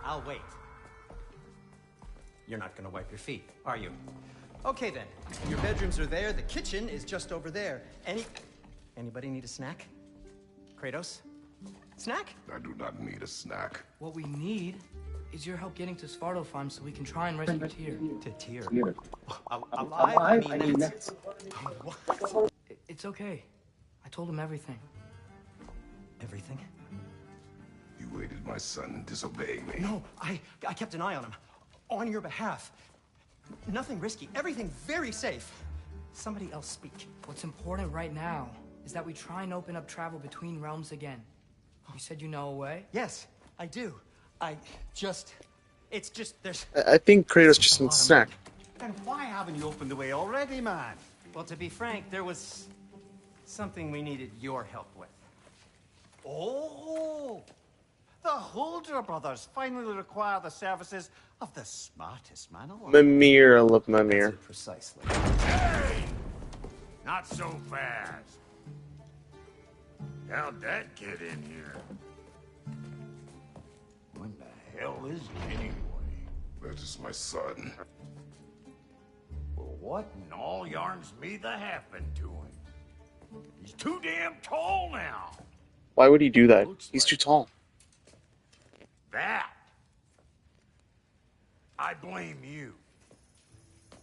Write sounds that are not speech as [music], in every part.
I'll wait. You're not gonna wipe your feet, are you? Okay then. Your bedrooms are there. The kitchen is just over there. Anybody need a snack? Kratos? Snack? I do not need a snack. What we need is your help getting to Svartalfheim so we can try and rescue Tyr. To Tyr? Alive? I mean, that's... What? It's okay. I told him everything. Everything? You aided my son in disobeying me. No, I kept an eye on him. On your behalf. Nothing risky. Everything very safe. Somebody else speak. What's important right now is that we try and open up travel between realms again. You said you know a way? Yes, I do. It's just, there's... I think Kratos just needs a snack. Then why haven't you opened the way already, man? Well, to be frank, there was something we needed your help with. Oh! The Holder brothers finally require the services of the smartest man alive. Mimir, I love Mimir. Precisely. Hey! Not so fast. How'd that get in here? When the hell is he anyway? That is my son. Well, what in all yarns me that happened to him? He's too damn tall now. Why would he do that? He's too tall. That. I blame you.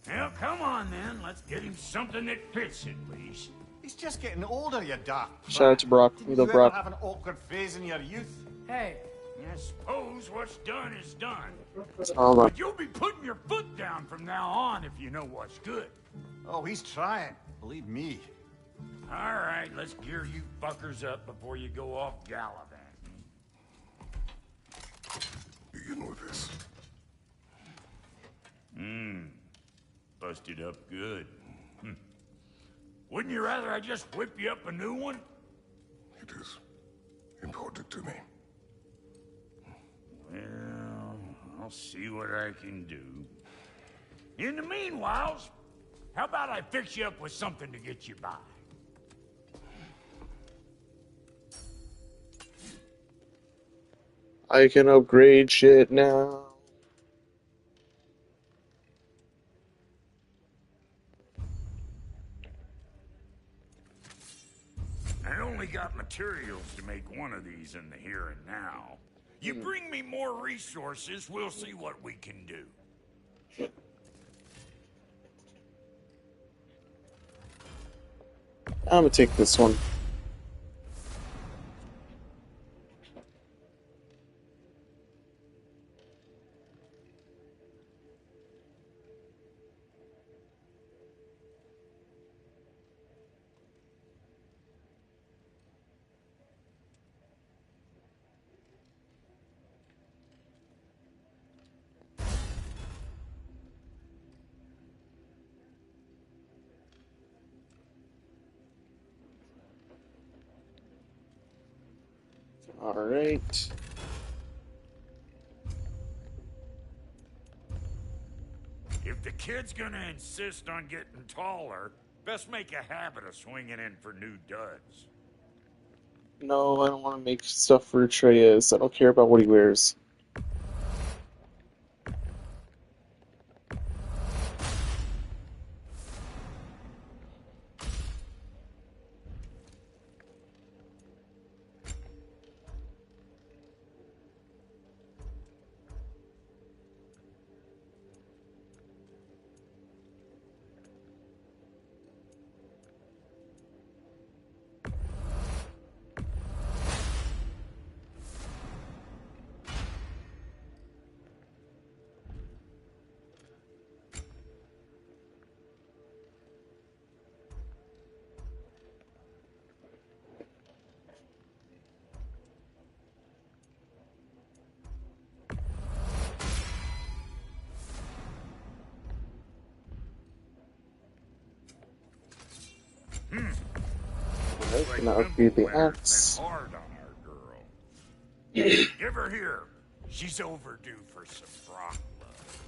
Now, come on then. Let's get him something that fits at least. He's just getting older, you duck. Shout out to Brock. We Did love you Brock. ever have an awkward phase in your youth? Hey, I suppose what's done is done. Hold on. But you'll be putting your foot down from now on if you know what's good. Oh, he's trying. Believe me. All right, let's gear you fuckers up before you go off gallivanting. Begin with this. Busted up good. Wouldn't you rather I just whip you up a new one? It is important to me. Well, I'll see what I can do. In the meanwhile, how about I fix you up with something to get you by? I can upgrade shit now. I only got materials to make one of these in the here and now. You bring me more resources, we'll see what we can do. I'm gonna take this one. All right. If the kid's gonna insist on getting taller, best make a habit of swinging in for new duds. No, I don't want to make stuff for Atreus. I don't care about what he wears. Alright, now upgrade the axe. Hard on our girl. Give her here. She's overdue for some rock love.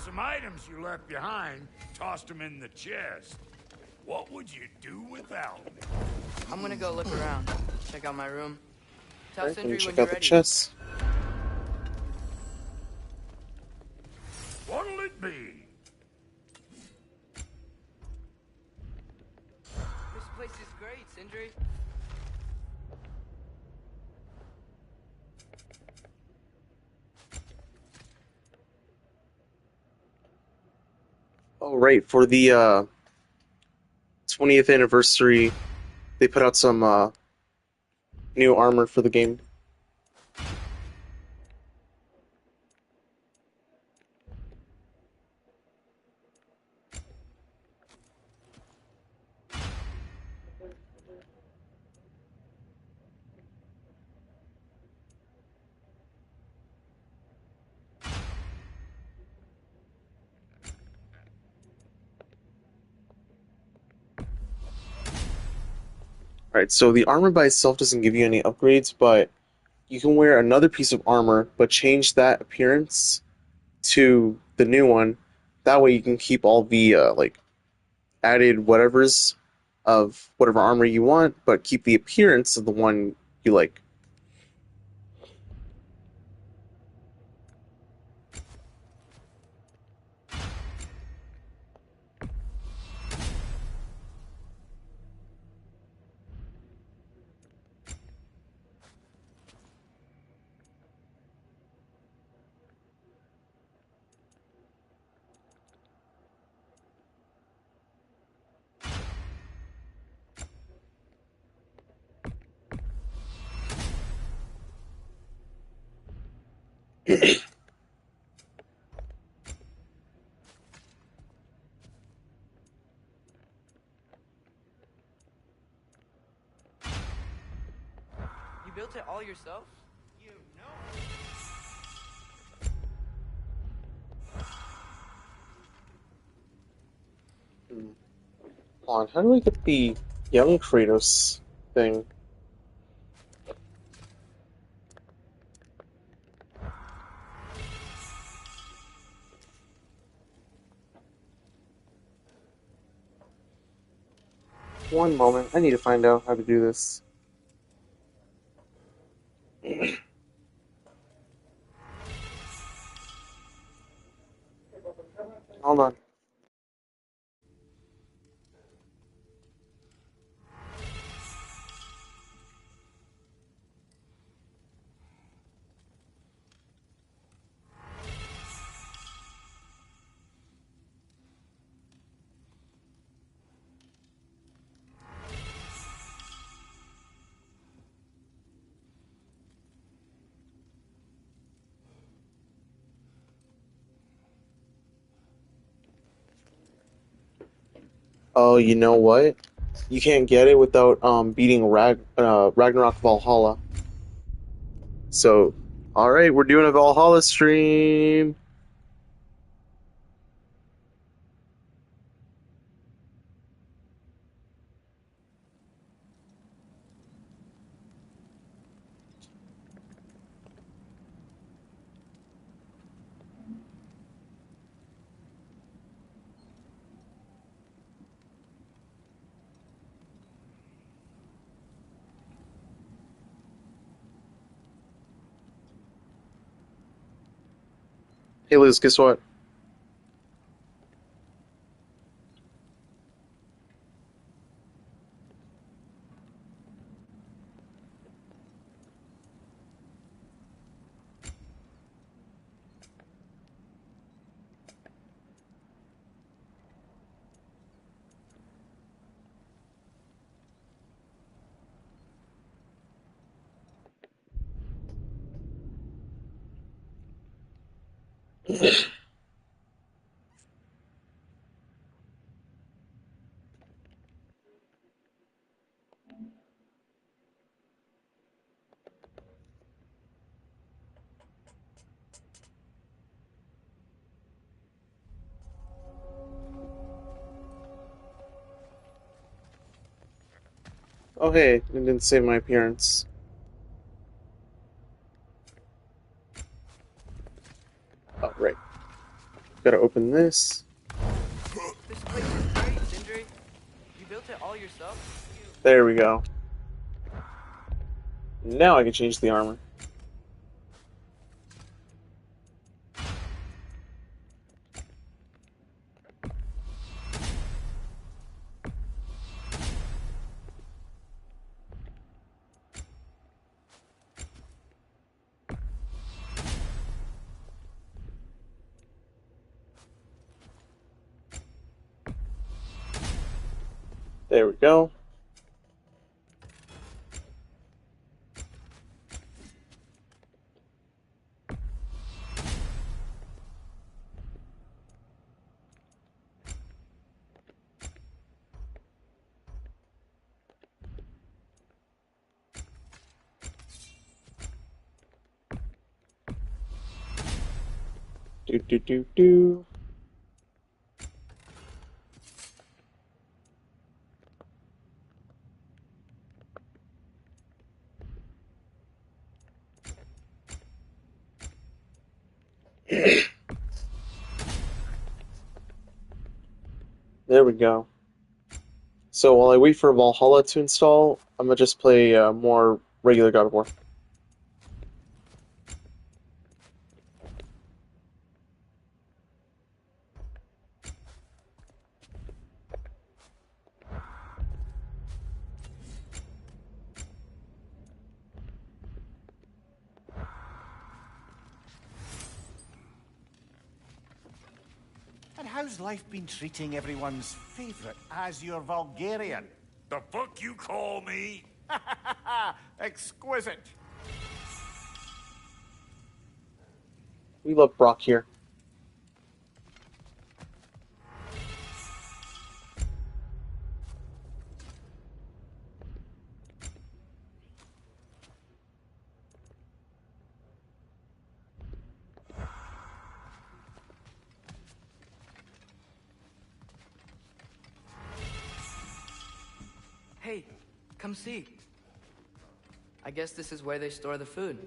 some items you left behind, tossed them in the chest. What would you do without me? I'm gonna go look around. Check out my room. Tell Right, let me Sindri when check you're out the ready. chest. What'll it be? This place is great, Sindri. Oh, right, for the 20th anniversary, they put out some new armor for the game. Alright, so the armor by itself doesn't give you any upgrades, but you can wear another piece of armor, but change that appearance to the new one. That way you can keep all the, like, added whatevers of whatever armor you want, but keep the appearance of the one you like. You built it all yourself? You know. Hold on, how do I get the young Kratos thing? One moment, I need to find out how to do this. Hold on. Oh, you know what? You can't get it without beating Ragnarok Valhalla. So, alright, we're doing a Valhalla stream. Hey Liz, guess what? Oh hey, it didn't save my appearance. Oh, right. Gotta open open this. This place is great, Sindri. You built it all yourself? There we go. Now I can change the armor. There we go. Do do do do. There we go. So while I wait for Valhalla to install, I'm gonna just play more regular God of War. And how's life been treating everyone's favourite Azure Vulgarian? The fuck you call me? Exquisite. We love Brock here. Hey, come see. I guess this is where they store the food.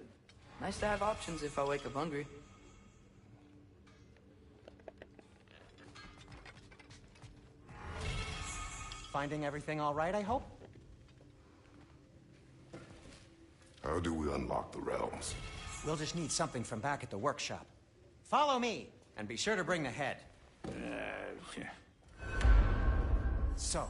Nice to have options if I wake up hungry. Finding everything all right, I hope? How do we unlock the realms? We'll just need something from back at the workshop. Follow me, and be sure to bring the head. So,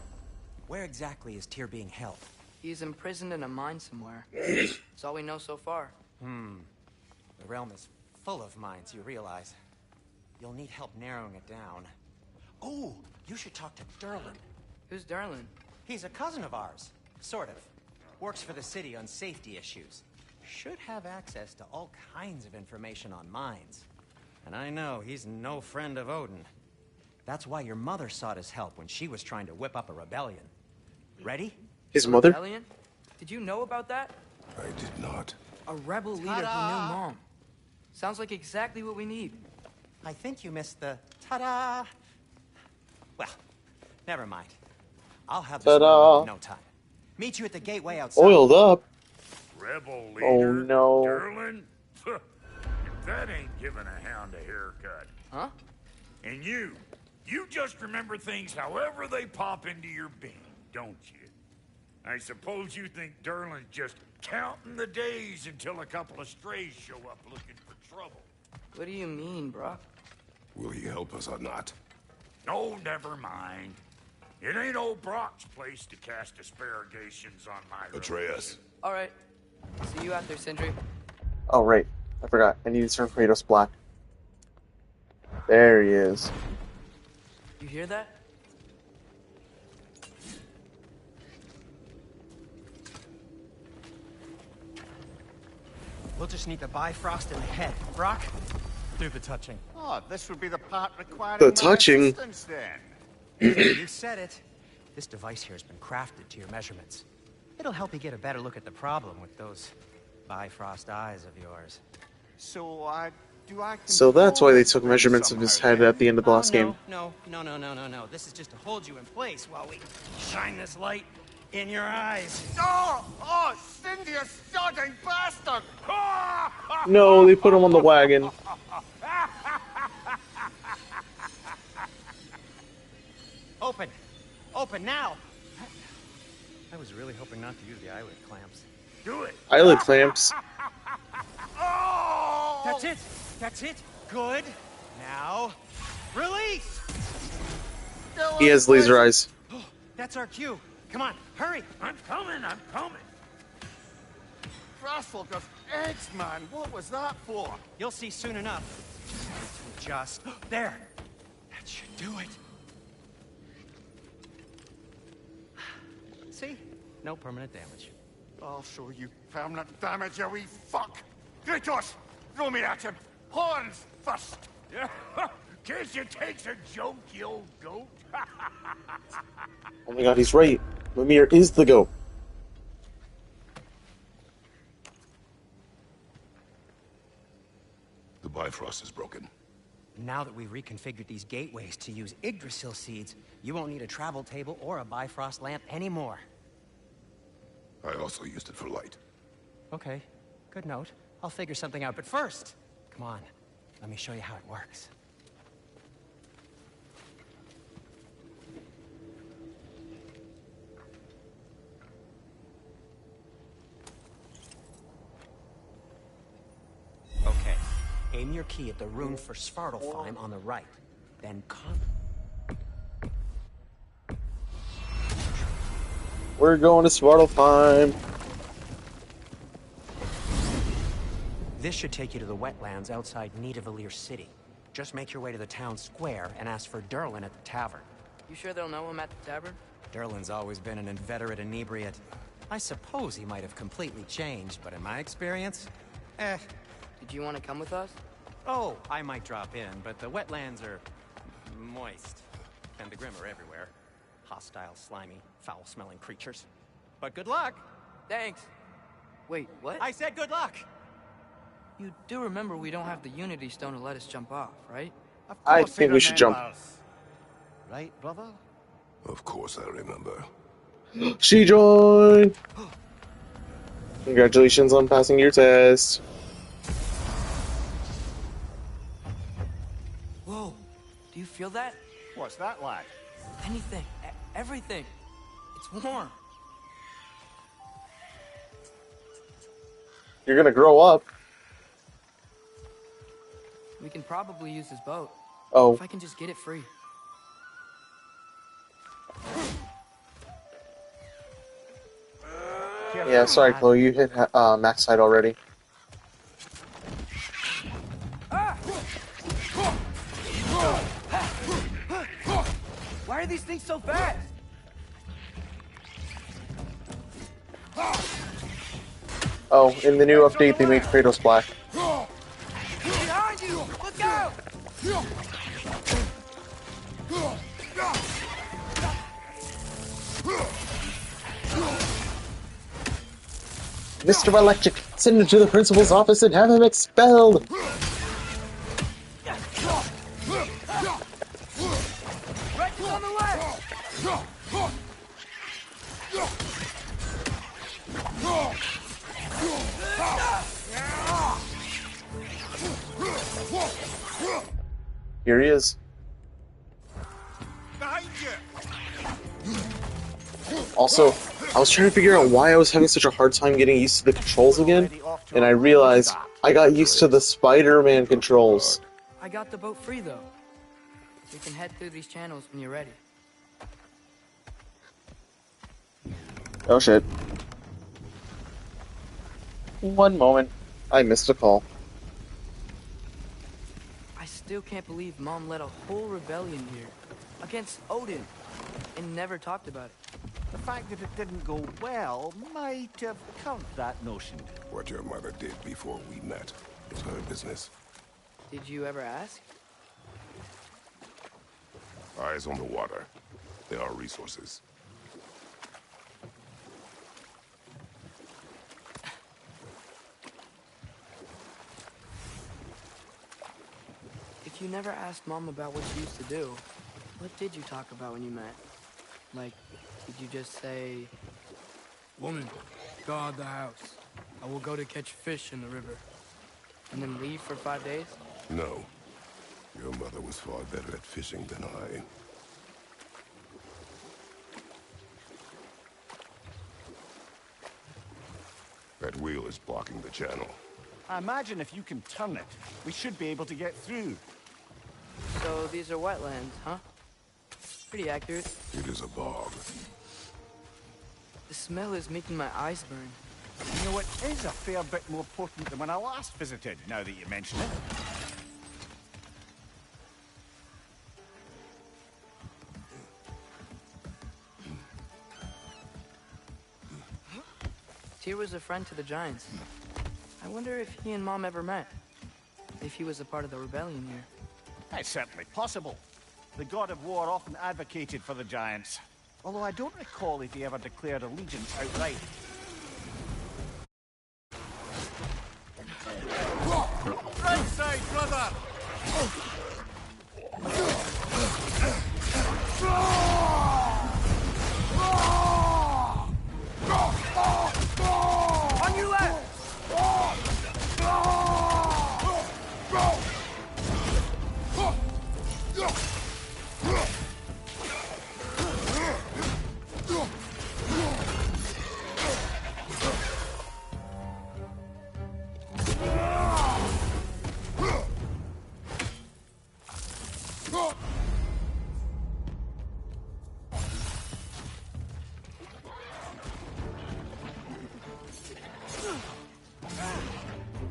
where exactly is Tyr being held? He's imprisoned in a mine somewhere. That's all we know so far. The realm is full of mines, you realize. You'll need help narrowing it down. Oh, you should talk to Derlin. Who's Darlin? He's a cousin of ours. Sort of. Works for the city on safety issues. Should have access to all kinds of information on mines. And I know he's no friend of Odin. That's why your mother sought his help when she was trying to whip up a rebellion. Ready? His A mother? rebellion? Did you know about that? I did not. A rebel leader who knew Mom. Sounds like exactly what we need. I think you missed the ta-da. Well, never mind. I'll have this Ta-da. in no time. Meet you at the gateway outside. Oiled up. Rebel leader? Oh, no. Derlin? That ain't giving a hound a haircut. Huh? And you just remember things however they pop into your bean, don't you? I suppose you think Derlin's just counting the days until a couple of strays show up looking for trouble. What do you mean, Brock? Will he help us or not? No, never mind. It ain't old Brock's place to cast aspersions on my Atreus. All right. See you out there, Sindri. Oh, right. I forgot. I need to turn Kratos black. There he is. You hear that? We'll just need the Bifrost in the head. Brock, do the touching. Oh, this would be the part requiring The my touching? assistance, then. You said it. This device here has been crafted to your measurements. It'll help you get a better look at the problem with those Bifrost eyes of yours. So, do I... So that's why they took control measurements of his somehow, head then? at the end of the last game. No. This is just to hold you in place while we shine this light in your eyes. Oh, Cindy, you sodding bastard! No, they put him on the wagon. Open! Open now! I was really hoping not to use the eyelid clamps. Do it. Eyelid clamps. Oh! That's it! That's it! Good! Now, release! He has laser eyes. That's our cue. Come on, hurry! I'm coming. Grassfogger's eggs, man. What was that for? You'll see soon enough. Just... There! That should do it. See? No permanent damage. I'll show you permanent damage, you wee fuck. Kratos, throw me at him. Horns first. Guess it takes a joke, you old goat. Oh my god, he's right. Mimir is the goat. The Bifrost is broken. Now that we've reconfigured these gateways to use Yggdrasil seeds, you won't need a travel table or a Bifrost lamp anymore. I also used it for light. Okay, good note. I'll figure something out, but first, come on, let me show you how it works. Okay, aim your key at the rune for Svartalfheim on the right, then We're going to Svartalfheim. This should take you to the wetlands outside Nidavellir City. Just make your way to the town square and ask for Durlin at the tavern. You sure they'll know him at the tavern? Durlin's always been an inveterate inebriate. I suppose he might have completely changed, but in my experience, Did you want to come with us? Oh, I might drop in, but the wetlands are moist. And the Grim are everywhere. Hostile, slimy, foul-smelling creatures. But good luck! Thanks. Wait, what? I said good luck! You do remember we don't have the Unity Stone to let us jump off, right? Of I course think he we should jump. remembers. Right, brother? Of course I remember. She joined! Congratulations on passing your test. Whoa, do you feel that? What's that, lad? Anything, everything. It's warm. You're gonna grow up. We can probably use this boat. Oh, If I can just get it free. yeah, sorry, Chloe, you hit max height already. Why are these things so fast? Oh, in the new update, they made Kratos black. Behind you! Look out! Mr. Electric, send him to the principal's office and have him expelled! Rex on the left! Here he is. Behind you! Also, I was trying to figure out why I was having such a hard time getting used to the controls again, and I realized I got used to the Spider-Man controls. I got the boat free, though. We can head through these channels when you're ready. Oh shit. One moment. I missed a call. I still can't believe Mom led a whole rebellion here. Against Odin. And never talked about it. The fact that it didn't go well might have countered that notion. What your mother did before we met is her business. Did you ever ask? Eyes on the water. There are resources. If you never asked Mom about what she used to do, what did you talk about when you met? Like, did you just say... Woman, guard the house. I will go to catch fish in the river. And then leave for 5 days? No. Your mother was far better at fishing than I. That wheel is blocking the channel. I imagine if you can turn it, we should be able to get through. So these are wetlands, huh? Pretty accurate. It is a bog. The smell is making my eyes burn. You know, it is a fair bit more potent than when I last visited, now that you mention it. Tyr was a friend to the Giants. I wonder if he and Mom ever met. If he was a part of the rebellion here. It's certainly possible. The god of war often advocated for the Giants. Although I don't recall if he ever declared allegiance outright. Right side, brother! On your left!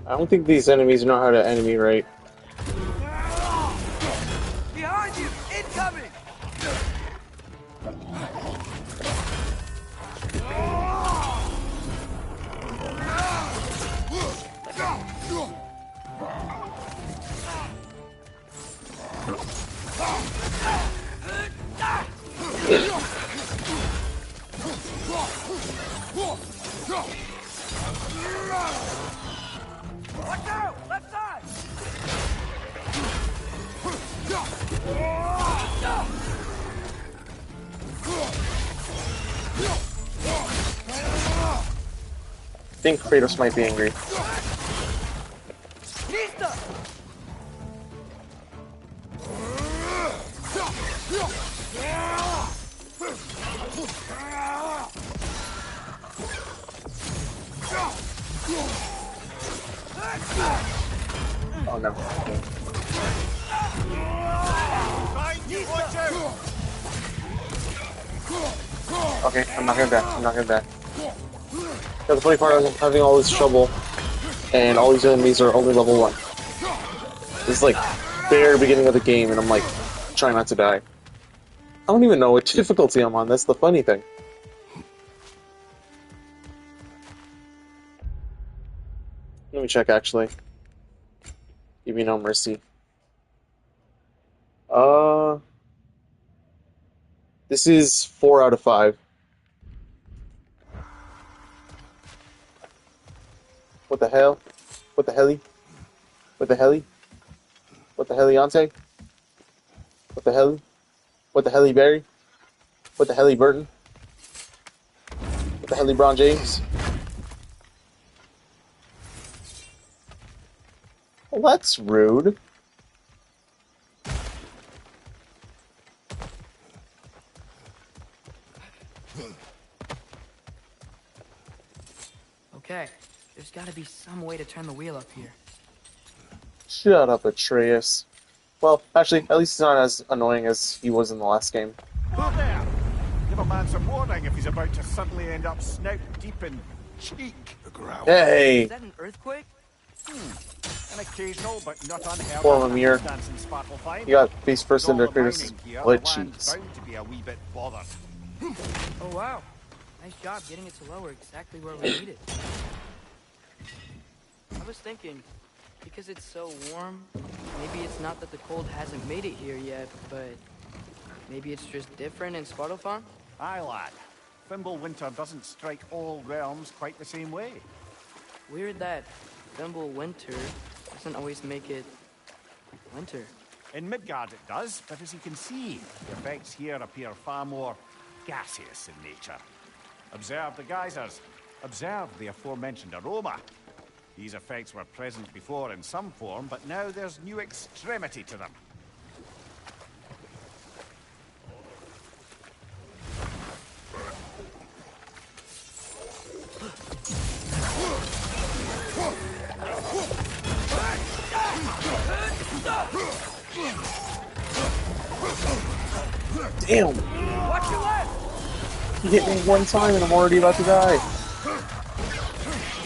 I don't think these enemies know how to enemy right. Behind you! Incoming! Watch out! Left side! I think Kratos might be angry. Oh no. Okay, I'm not gonna die. I'm not gonna die. Yeah, the funny part is I'm having all this trouble, and all these enemies are only level 1. This is like bare beginning of the game, and I'm like trying not to die. I don't even know what difficulty I'm on. That's the funny thing. Let me check actually. Give me no mercy. This is 4 out of 5. What the hell? What the helly? What the helly? What the heliante? What the hell? What the helly Barry? What the helly Burton? What the helly LeBron James? Well, that's rude. Okay, there's gotta be some way to turn the wheel up here. Shut up, Atreus. Well, actually, at least he's not as annoying as he was in the last game. Who there? Give a man some warning if he's about to suddenly end up snout deep in cheek. The ground. Hey! Is that an earthquake? An occasional but not unheard Poor of Mimir. circumstance in Svartalfheim. You got face first With all into the Kratos' mining here, butt the land's cheeks. bound to be a wee bit bothered. Oh wow. Nice job getting it to lower exactly where we need it. I was thinking, because it's so warm, maybe it's not that the cold hasn't made it here yet, but maybe it's just different in Svartalfheim? Aye, lad. Thimble winter doesn't strike all realms quite the same way. Weird that Thimble winter doesn't always make it winter. In Midgard it does, but as you can see, the effects here appear far more gaseous in nature. Observe the geysers. Observe the aforementioned aroma. These effects were present before in some form, but now there's new extremity to them. Damn! Watch your left! He hit me one time and I'm already about to die.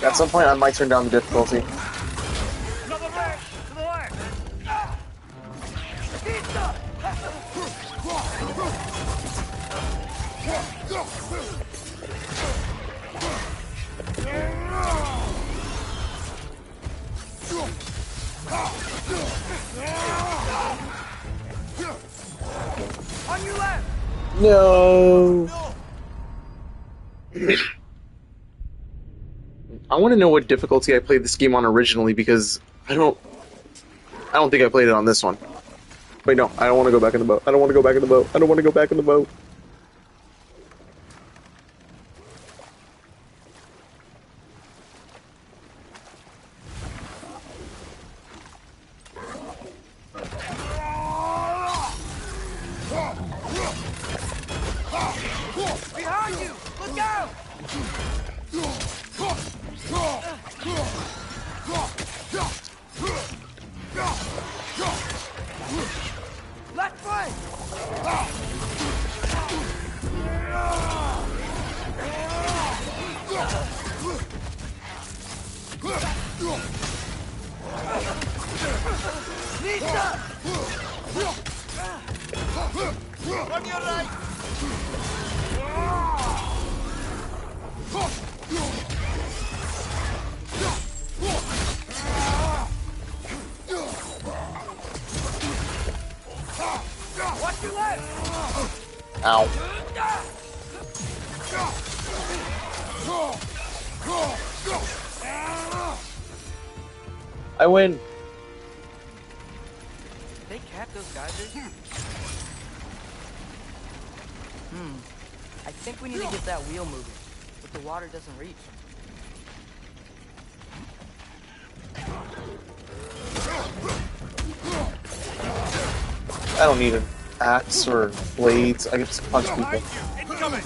At some point, I might turn down the difficulty. Another right! To the left! On your left! No! I want to know what difficulty I played this game on originally because I don't think I played it on this one. Wait, no, I don't want to go back in the boat. I don't want to go back in the boat. I don't want to go back in the boat. Behind you! Look out! Left foot! Lisa! On your right! Watch your left! Ow. I win. They cap those geysers? I think we need to get that wheel moving, but the water doesn't reach. I don't need an axe or blades. I can just punch people. Incoming!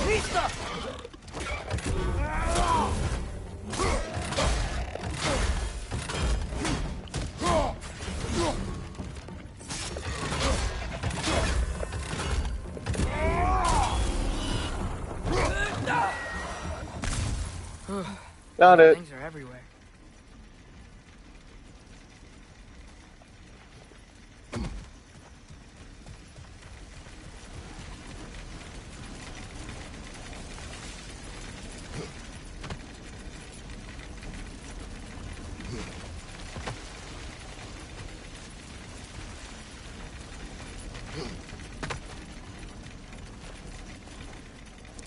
Lisa! Got it. Things are everywhere.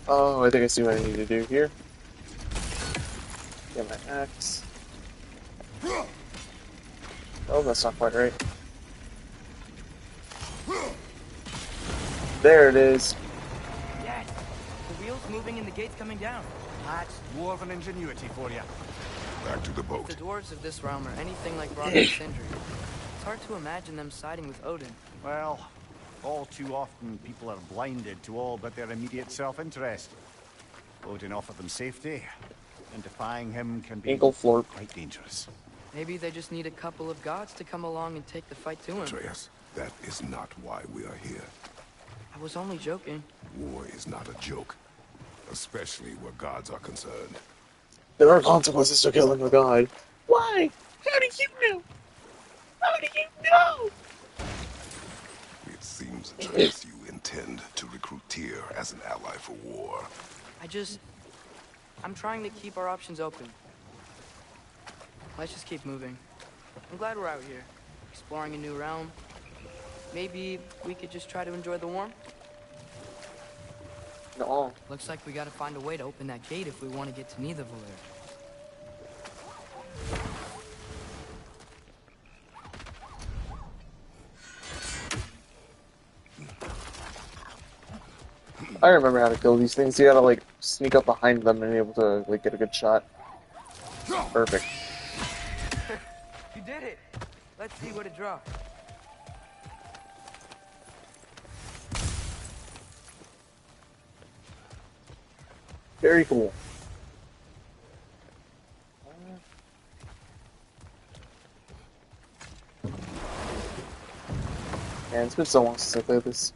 Oh, I think I see what I need to do here. Get my axe. Oh, that's not quite right. There it is. Yes! The wheel's moving and the gate's coming down. That's dwarven ingenuity for you. Back to the If boat. the dwarves of this realm are anything like Roderick Sindri, it's hard to imagine them siding with Odin. Well, all too often people are blinded to all but their immediate self-interest. Odin offered them safety, and defying him can be Ankle floor. quite dangerous. Maybe they just need a couple of gods to come along and take the fight to him. Atreus, that is not why we are here. I was only joking. War is not a joke, especially where gods are concerned. There are consequences to killing a god. Why? How do you know? How do you know? It seems, Atreus, you intend to recruit Tyr as an ally for war. I'm trying to keep our options open. Let's just keep moving. I'm glad we're out here, exploring a new realm. Maybe we could just try to enjoy the warmth? No. Looks like we gotta find a way to open that gate if we want to get to Nidavellir. I remember how to kill these things. You gotta, like, sneak up behind them and be able to, like, get a good shot. Perfect. You did it! Let's see what it dropped. Very cool. Man, it's been so long since I played this.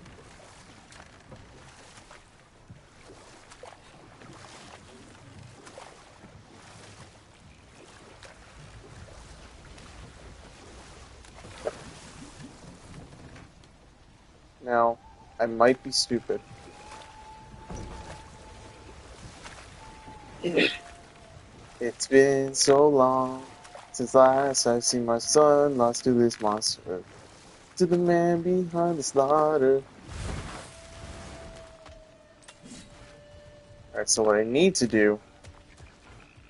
Now, I might be stupid. It's been so long since last I've seen my son lost to this monster. To the man behind the slaughter. Alright, so what I need to do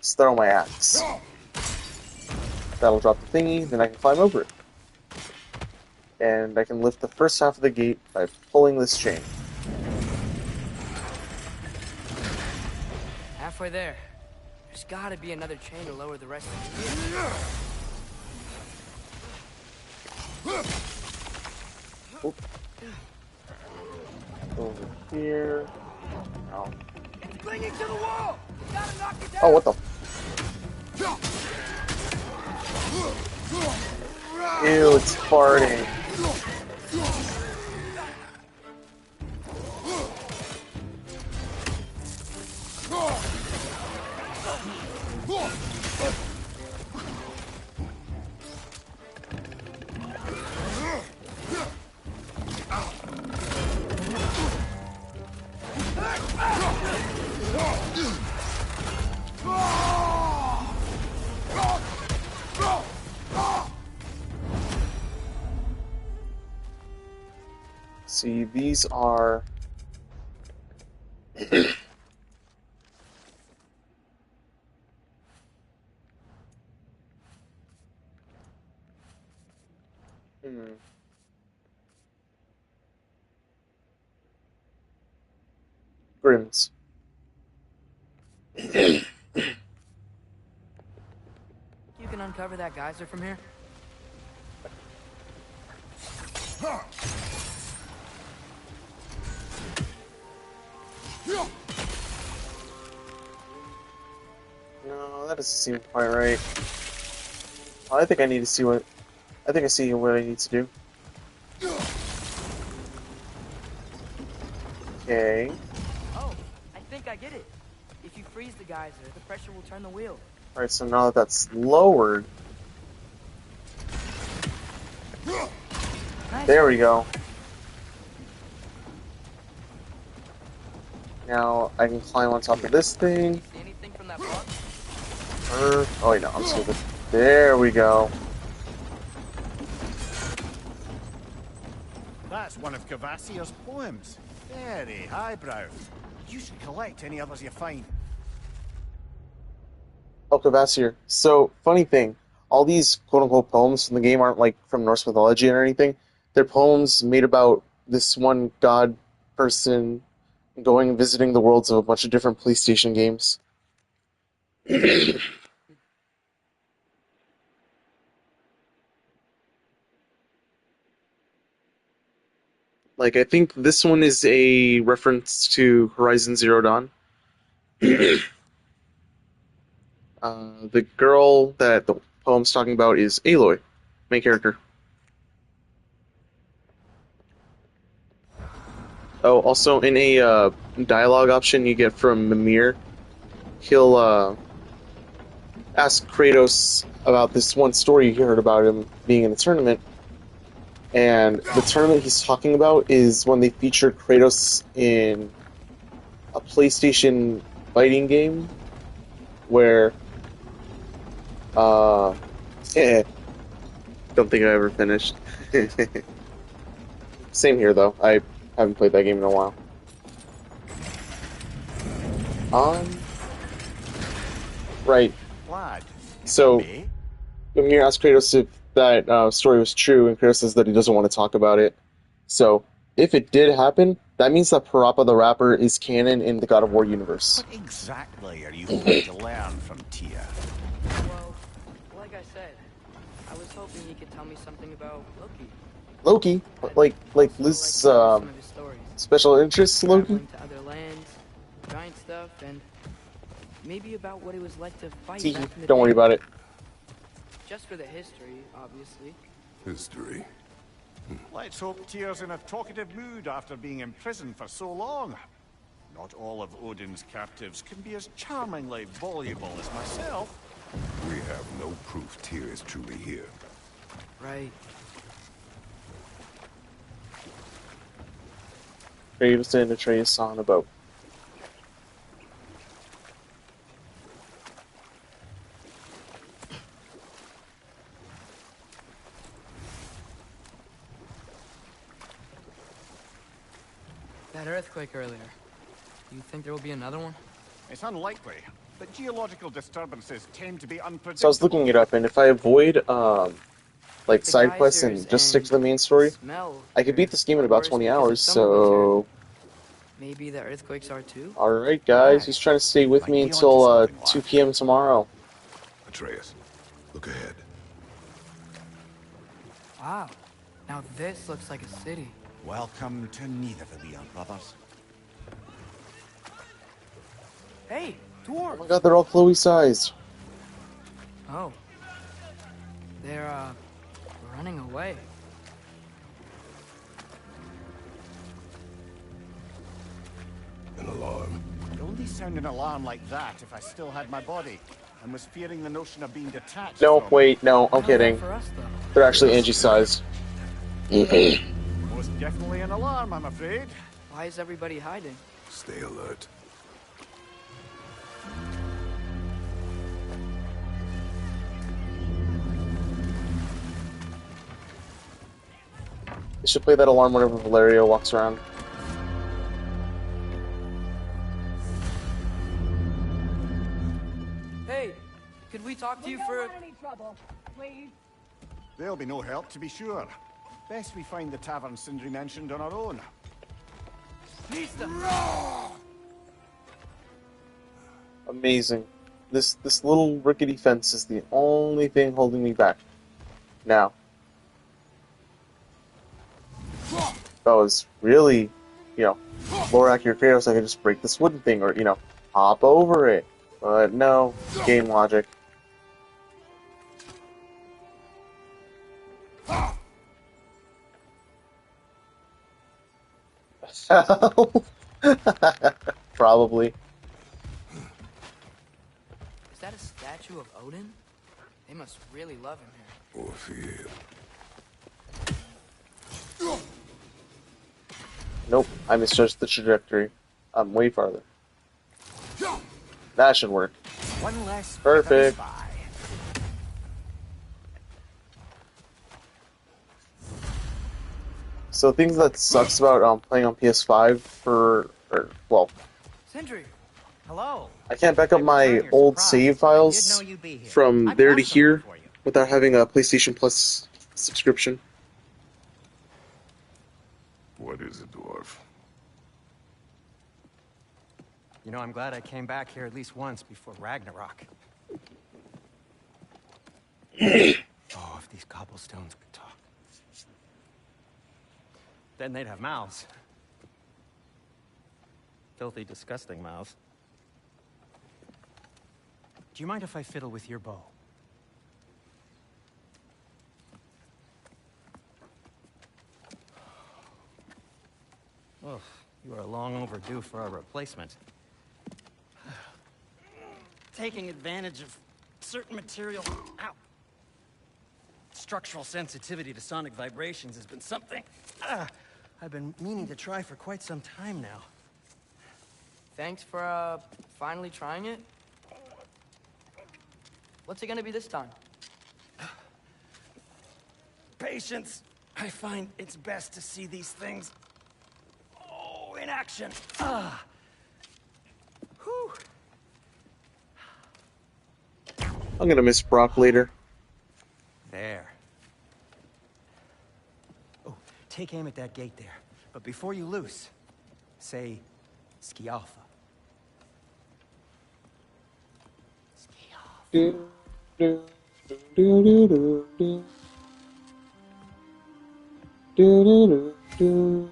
is throw my axe. That'll drop the thingy, then I can climb over it. And I can lift the first half of the gate by pulling this chain. Halfway there. There's gotta be another chain to lower the rest of the Oop. Over here. Oh. It's clinging to the wall! You gotta knock it down! Oh, what the? Ew, it's farting. See, these are... Grims. You can uncover that geyser from here? No, that doesn't seem quite right. I think I need to see what... I think I see what I need to do. Okay. Oh, I think I get it. If you freeze the geyser, the pressure will turn the wheel. Alright, so now that that's lowered... Nice. There we go. Now I can climb on top of this thing. See anything from that block? Oh wait, no, I'm stupid. There we go. That's one of Cavassier's poems. Very highbrow. You should collect any others you find. Oh, Kvasir. So, funny thing, all these quote-unquote poems from the game aren't like from Norse mythology or anything. They're poems made about this one god person going and visiting the worlds of a bunch of different PlayStation games. Like, I think this one is a reference to Horizon Zero Dawn. The girl that the poem's talking about is Aloy, main character. Oh, also in a dialogue option you get from Mimir, he'll ask Kratos about this one story he heard about him being in a tournament. And the tournament he's talking about is when they featured Kratos in a PlayStation fighting game where don't think I ever finished. Same here though. I haven't played that game in a while. Right. Lad, So Mimir asked Kratos if that story was true, and Kratos says that he doesn't want to talk about it. So, if it did happen, that means that Parappa the Rapper is canon in the God of War universe. what exactly are you hoping to learn from Tia? Well, like I said, I was hoping you could tell me something about Loki. Loki? Like Also, Liz's some of his stories. special interests, Loki? Traveling to other lands, giant stuff, and maybe about what it was like to fight Tee-hee, back in the don't worry day. about it. Just for the history, obviously. History. Let's hope Tyr's in a talkative mood after being imprisoned for so long. Not all of Odin's captives can be as charmingly voluble as myself. We have no proof Tyr is truly here. Right. Graves and Atreus on a boat. That earthquake earlier. Do you think there will be another one? It's unlikely, but geological disturbances tend to be unpredictable. So I was looking it up, and if I avoid like The side quests geysers and just stick to the main and story, smell I could beat this game in are about worse 20 because of hours. some of those So, areas. Maybe the earthquakes are too? alright guys, he's trying to stay with Might me be onto until something, 2 lad. p.m. tomorrow. Atreus, look ahead. Wow. Now this looks like a city. Welcome to Nidavellir, brothers. Hey, Oh dwarves! my god, they're all Chloe-sized. Oh. They're, running away. An alarm. I'd only sound an alarm like that if I still had my body, and was fearing the notion of being detached No, from wait, no, I'm How's that kidding. for us, though? They're actually Angie-sized. it. Most definitely an alarm, I'm afraid. Why is everybody hiding? Stay alert. They should play that alarm whenever Valerio walks around. Hey, could we talk to you We for... don't want any trouble, please. There'll be no help, to be sure. Best we find the tavern Sindri mentioned on our own. Amazing. This little rickety fence is the only thing holding me back. Now. If I was really, more accurate Kratos, I could just break this wooden thing or, hop over it. But no, game logic. Probably. Is that a statue of Odin? They must really love him here. Or fear. Nope, I misjudged the trajectory. I'm way farther. That should work. One less Perfect. spy. So things that sucks about playing on PS5 Sindri! Hello. I can't back up I my return your old surprise. save I did files know you'd be here. from I've there got to something here for you. without having a PlayStation Plus subscription. What is it, dwarf? You know, I'm glad I came back here at least once before Ragnarok. Oh, if these cobblestones could talk. Then they'd have mouths. Filthy, disgusting mouths. Do you mind if I fiddle with your bow? Oh, you are long overdue for a replacement. Taking advantage of certain material. Ow. Structural sensitivity to sonic vibrations has been something I've been meaning to try for quite some time now. Thanks for, finally trying it. What's it gonna be this time? Patience. I find it's best to see these things, in action. Whew. I'm gonna miss Brock later. There. Oh, take aim at that gate there. But before you loose, say, Skialfa. Skialfa. Do, do, do, do, do, do. Do, do, do, do,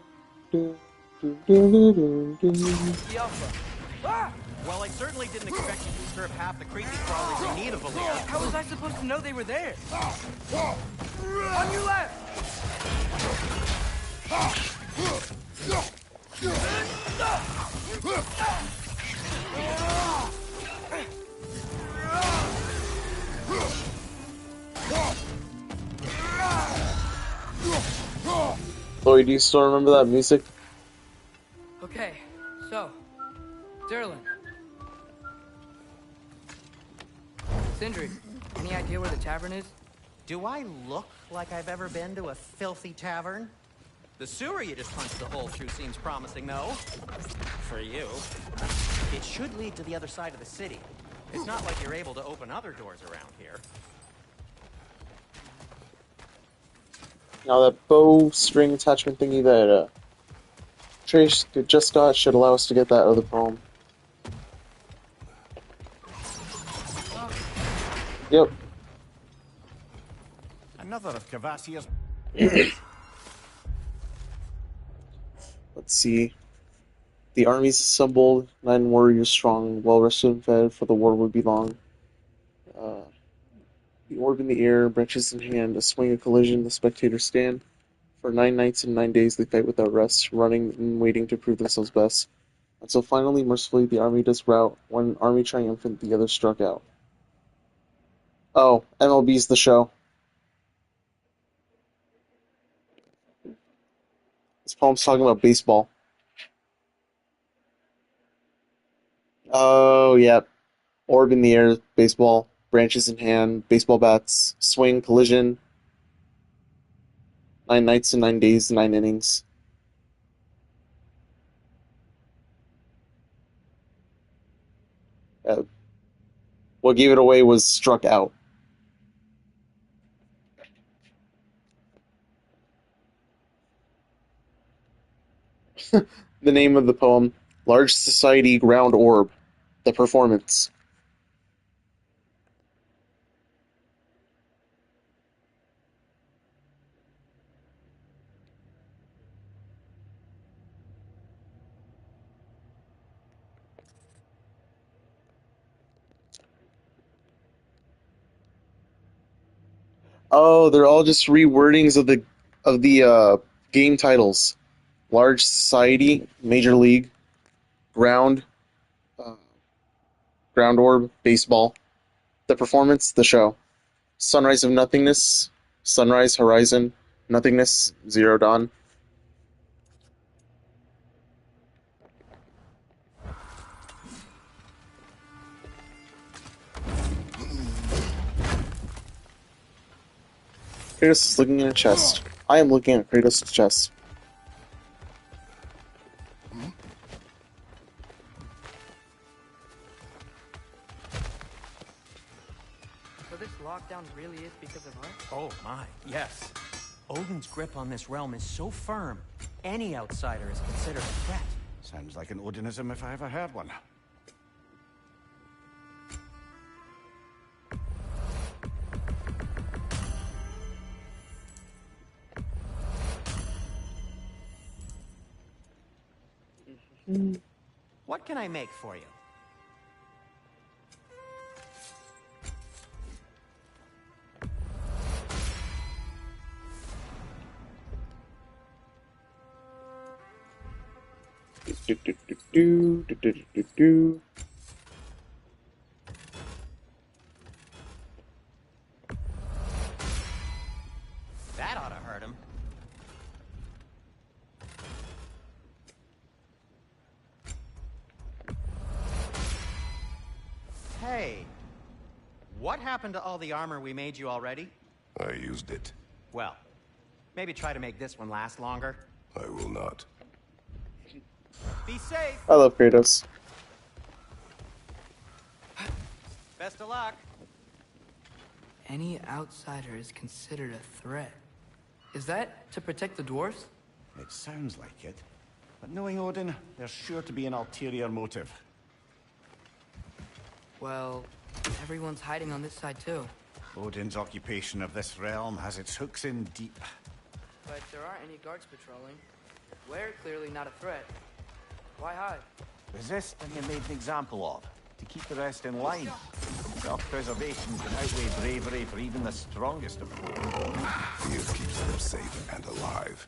do, do, do, do, do. The Alpha. Ah! Well, I certainly didn't expect you to disturb half the creepy crawlers in need of a lair. How was I supposed to know they were there? On your left! Chloe, do you still remember that music? Okay, so, Derlin. Sindri, any idea where the tavern is? Do I look like I've ever been to a filthy tavern? The sewer you just punched the hole through seems promising, though. For you. It should lead to the other side of the city. It's not like you're able to open other doors around here. Now that bow string attachment thingy that Trace just got should allow us to get that other poem. Yep. Another of Cavassier's. Let's see. The army's assembled, 9 warriors strong, well rested and fed, for the war would be long. The orb in the air, branches in hand, a swing, a collision, the spectators stand. For 9 nights and 9 days they fight without rest, running and waiting to prove themselves best. Until finally, mercifully, the army does rout. One army triumphant, the other struck out. Oh, MLB's the show. This poem's talking about baseball. Oh, yeah. Orb in the air, baseball, branches in hand, baseball bats, swing, collision. 9 nights and 9 days, 9 innings. What gave it away was struck out. The name of the poem, Large Society Ground Orb. The performance. Oh, they're all just rewordings of the game titles. Large Society, Major League, Ground, uh, Ground Orb, Baseball. The performance, the show. Sunrise of Nothingness, Sunrise, Horizon, Nothingness, Zero Dawn. Kratos is looking in a chest. I am looking at Kratos' chest. So this lockdown really is because of us? Oh my, yes. Odin's grip on this realm is so firm, any outsider is considered a threat. Sounds like an Odinism if I ever heard one. What can I make for you? Do. That ought to hurt him. Hey, what happened to all the armor we made you already? I used it. Well, maybe try to make this one last longer. I will not. Be safe. I love Kratos. Best of luck. Any outsider is considered a threat. Is that to protect the dwarves? It sounds like it. But knowing Odin, there's sure to be an ulterior motive. Well, everyone's hiding on this side too. Odin's occupation of this realm has its hooks in deep. But there aren't any guards patrolling. We're clearly not a threat. Why hide? Resist and you're made an example of, to keep the rest in line. Self-preservation can outweigh bravery for even the strongest of them. Fear keeps them safe and alive.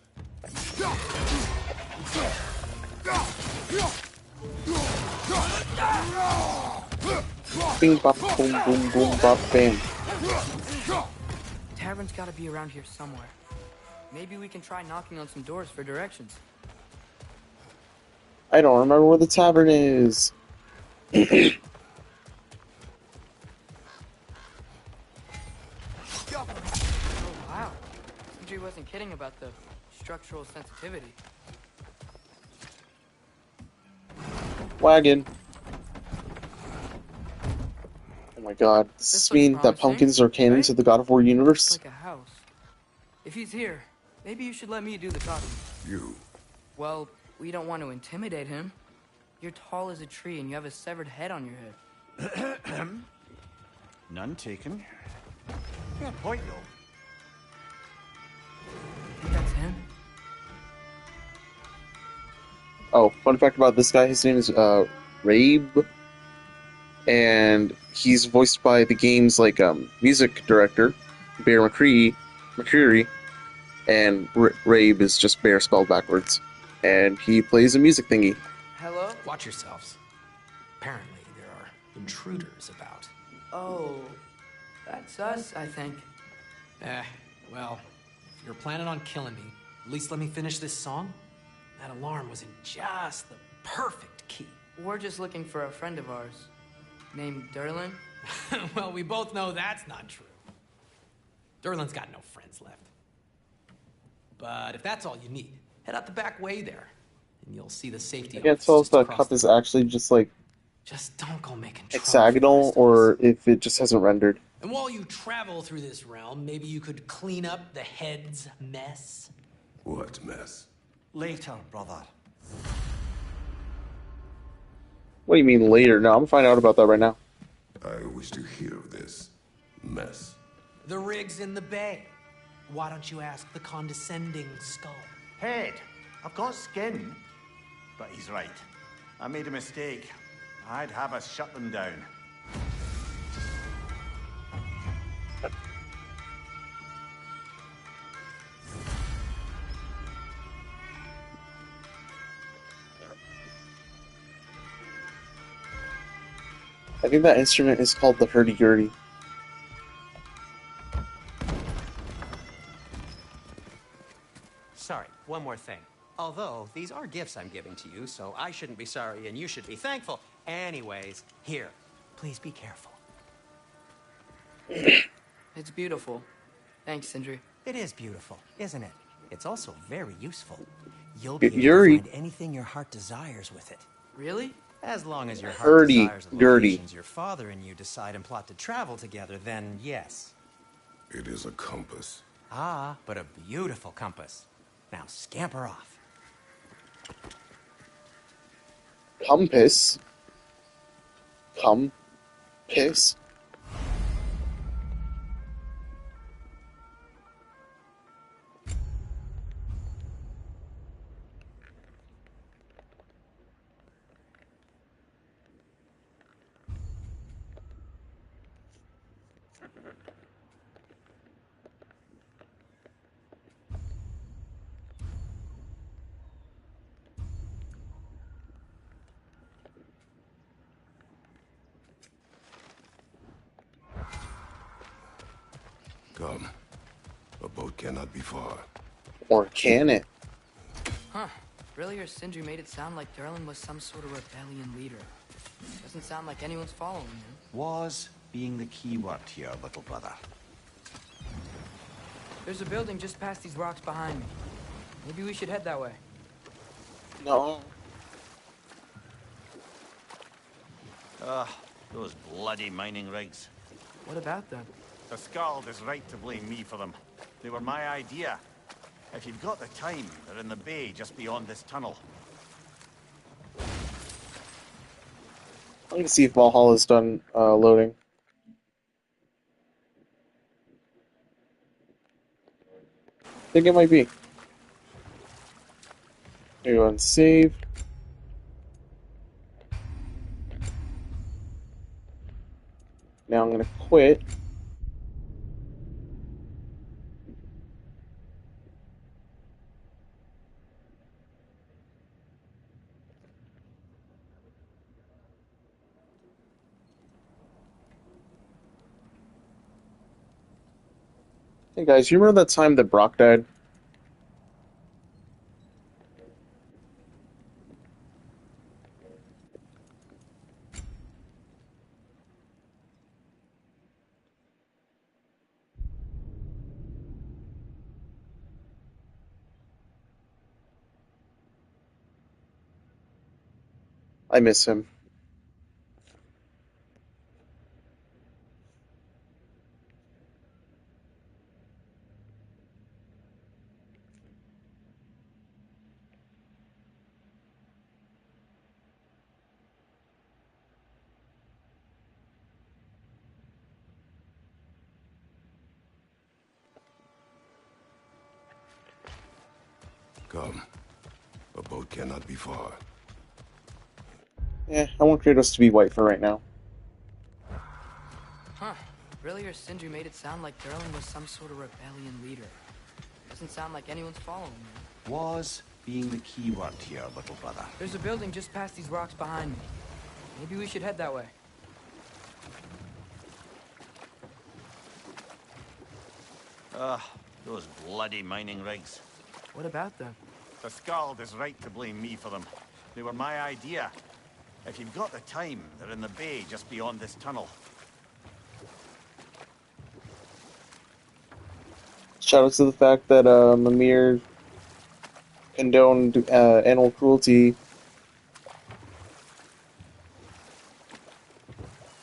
Bing bop boom boom boom bop bam. Tavern's gotta be around here somewhere. Maybe we can try knocking on some doors for directions. I don't remember where the tavern is. Oh, wow. Sindri wasn't kidding about the structural sensitivity. Wagon. Oh my god. Does this This looks mean that promising, pumpkins are canon right? to the God of War universe? Like a house. If he's here, maybe you should let me do the talking. You. Well, we don't want to intimidate him. You're tall as a tree and you have a severed head on your head. None taken. Fair point, though. Think that's him? Oh, fun fact about this guy, his name is Rabe. And he's voiced by the game's music director, Bear McCreary, and Rabe is just Bear spelled backwards. And he plays a music thingy. Hello? Watch yourselves. Apparently, there are intruders about. Oh, that's us, I think. Well, if you're planning on killing me, at least let me finish this song. That alarm was in just the perfect key. We're just looking for a friend of ours named Derlin. Well, we both know that's not true. Derlin's got no friends left. But if that's all you need, head out the back way there, and you'll see the safety I can't office tell if just the across cup the is road. actually just like Just don't go making trouble for the hexagonal rest of us. or if it just hasn't rendered. And while you travel through this realm, maybe you could clean up the head's mess. What mess? Later, brother. What do you mean later? No, I'm gonna find out about that right now. I wish to hear of this mess. The rig's in the bay. Why don't you ask the condescending skull? Head, I've got skin. But he's right. I made a mistake. I'd have us shut them down. I think that instrument is called the hurdy-gurdy. Sorry, one more thing. Although, these are gifts I'm giving to you, so I shouldn't be sorry and you should be thankful. Anyways, here, please be careful. It's beautiful. Thanks, Sindri. It is beautiful, isn't it? It's also very useful. You'll be able to Yuri. find anything your heart desires with it. Really? As long as your heart desires the Hurdy-gurdy. locations your father and you decide and plot to travel together, then yes. It is a compass. Ah, but a beautiful compass. Now scamper off. Compass. Compass. Come. A boat cannot be far. Or can it? Huh. Earlier, Sindri made it sound like Derlin was some sort of rebellion leader. Doesn't sound like anyone's following him. Was being the key word here, little brother. There's a building just past these rocks behind me. Maybe we should head that way. No. Ugh, those bloody mining rigs. What about them? The Skald is right to blame me for them. They were my idea. If you've got the time, they're in the bay just beyond this tunnel. I'm gonna see if Valhalla's done loading. I think it might be. Go and save. Now I'm gonna quit. Hey guys, you remember that time that Brock died? I miss him. Come. A boat cannot be far. Yeah, I want Kratos to be white for right now. Huh. Really, or Sindri made it sound like Durlin was some sort of rebellion leader. Doesn't sound like anyone's following him. Was being the key word here, little brother. There's a building just past these rocks behind me. Maybe we should head that way. Ugh, those bloody mining rigs. What about them? The Skald is right to blame me for them. They were my idea. If you've got the time, they're in the bay just beyond this tunnel. Shout out to the fact that Mimir condoned animal cruelty.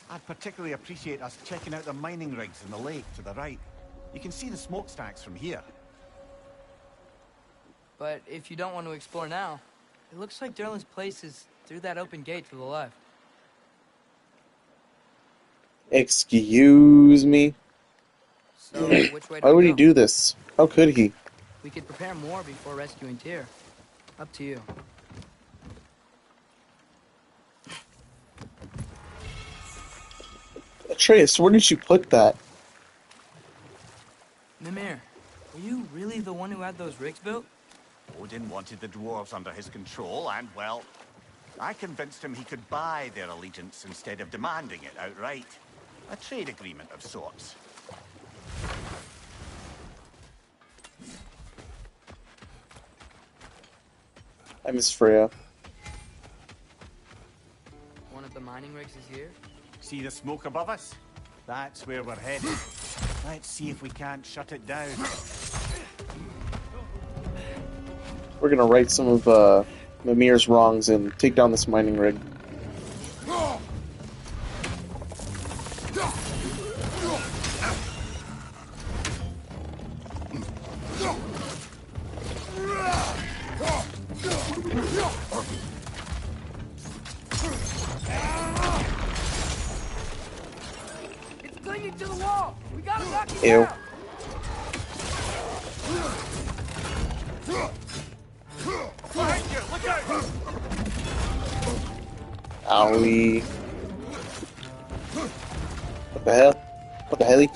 I'd particularly appreciate us checking out the mining rigs in the lake to the right. You can see the smokestacks from here. But if you don't want to explore now, it looks like Durlin's place is through that open gate to the left. [clears throat] Excuse me? So, which way do Why we would he go? do this? How could he? We could prepare more before rescuing Tyr. Up to you. Atreus, where did you put that? Mimir, were you really the one who had those rigs built? Odin wanted the dwarves under his control, and, well, I convinced him he could buy their allegiance instead of demanding it outright. A trade agreement of sorts. I miss Freya. One of the mining rigs is here? See the smoke above us? That's where we're headed. Let's see if we can't shut it down. We're gonna right some of Mimir's wrongs and take down this mining rig. It's clinging to the wall! We gotta knock it Ew. down! Behind you! Look out! Owie. What the hell? What the helly?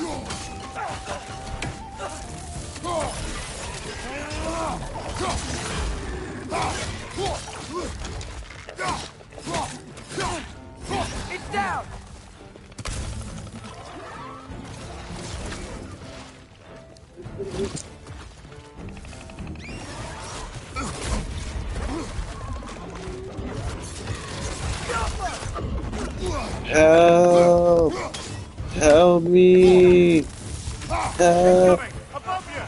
It's down! Help! Help me! Help! Coming! Above you!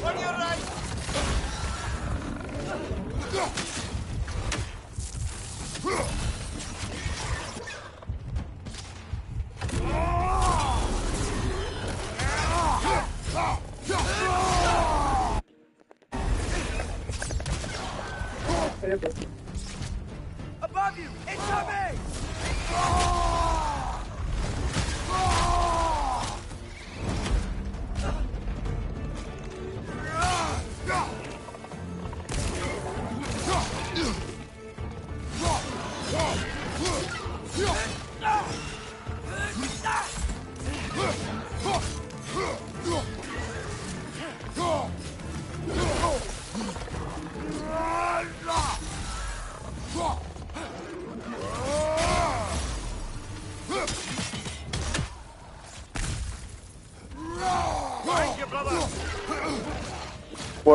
On your right! Above you! Incoming!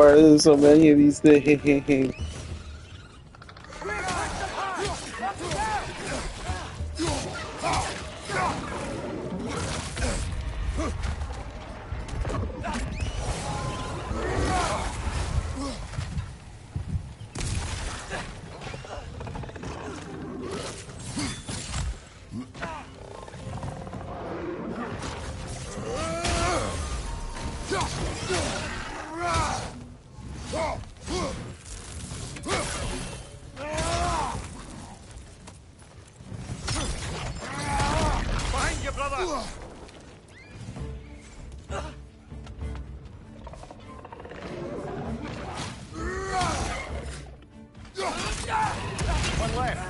Why are there so many of these things? Behind you, brother! One left.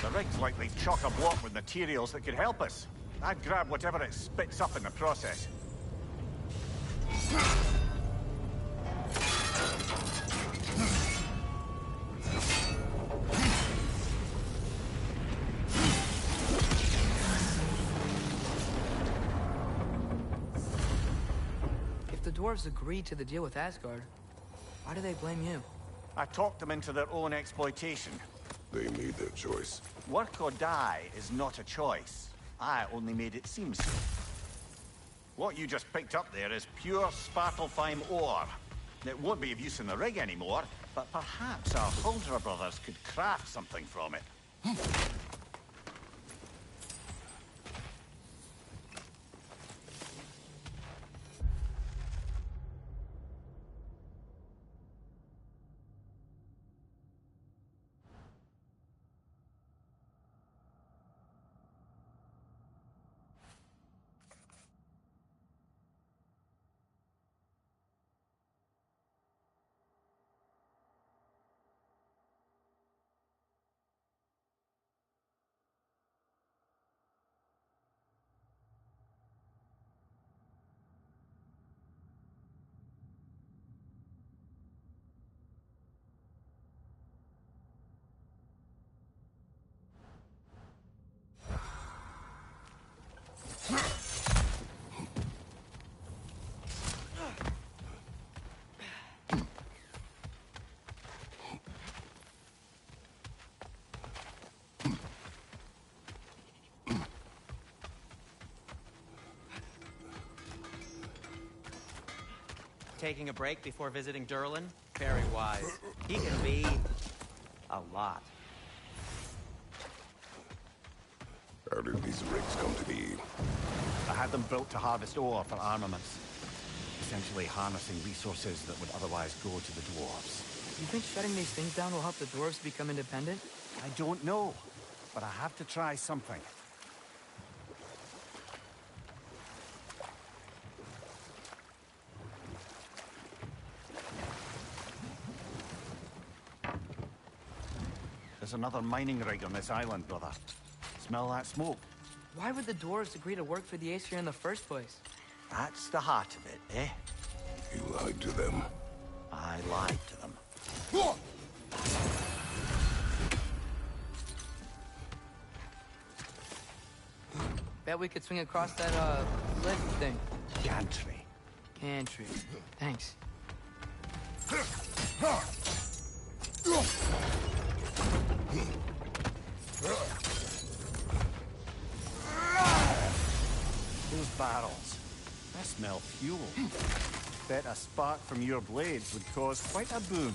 The rig's likely chock-a-block with materials that could help us. I'd grab whatever it spits up in the process. If the dwarves agreed to the deal with Asgard, why do they blame you? I talked them into their own exploitation. They made their choice. Work or die is not a choice. I only made it seem so. What you just picked up there is pure Svartalfheim ore. It won't be of use in the rig anymore, but perhaps our Huldra brothers could craft something from it. Taking a break before visiting Durlin? Very wise. He can be... a lot. How did these rigs come to be? I had them built to harvest ore for armaments. Essentially harnessing resources that would otherwise go to the dwarves. You think shutting these things down will help the dwarves become independent? I don't know, but I have to try something. There's another mining rig on this island, brother. Smell that smoke? Why would the dwarves agree to work for the Aesir in the first place? That's the heart of it, eh? You lied to them. I lied to them. Bet we could swing across that, lift thing. Gantry. Gantry. Thanks. Those barrels. I smell fuel. Bet a spark from your blades would cause quite a boom.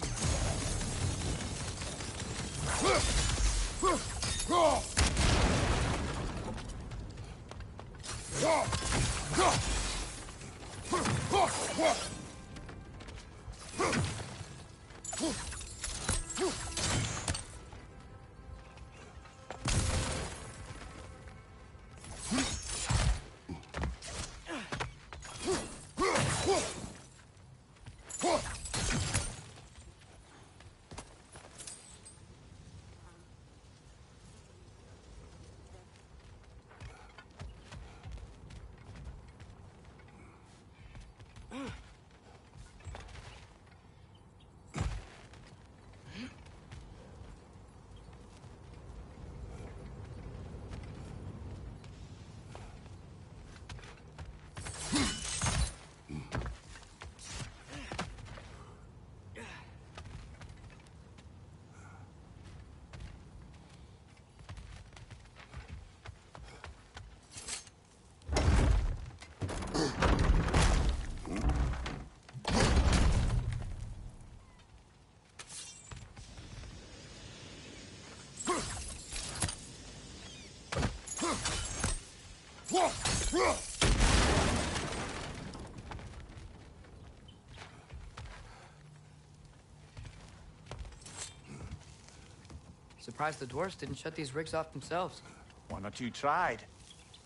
Surprised the dwarves didn't shut these rigs off themselves. One or two tried.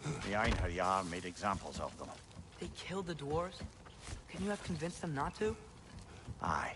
The Einherjar made examples of them. They killed the dwarves? Couldn't you have convinced them not to? Aye.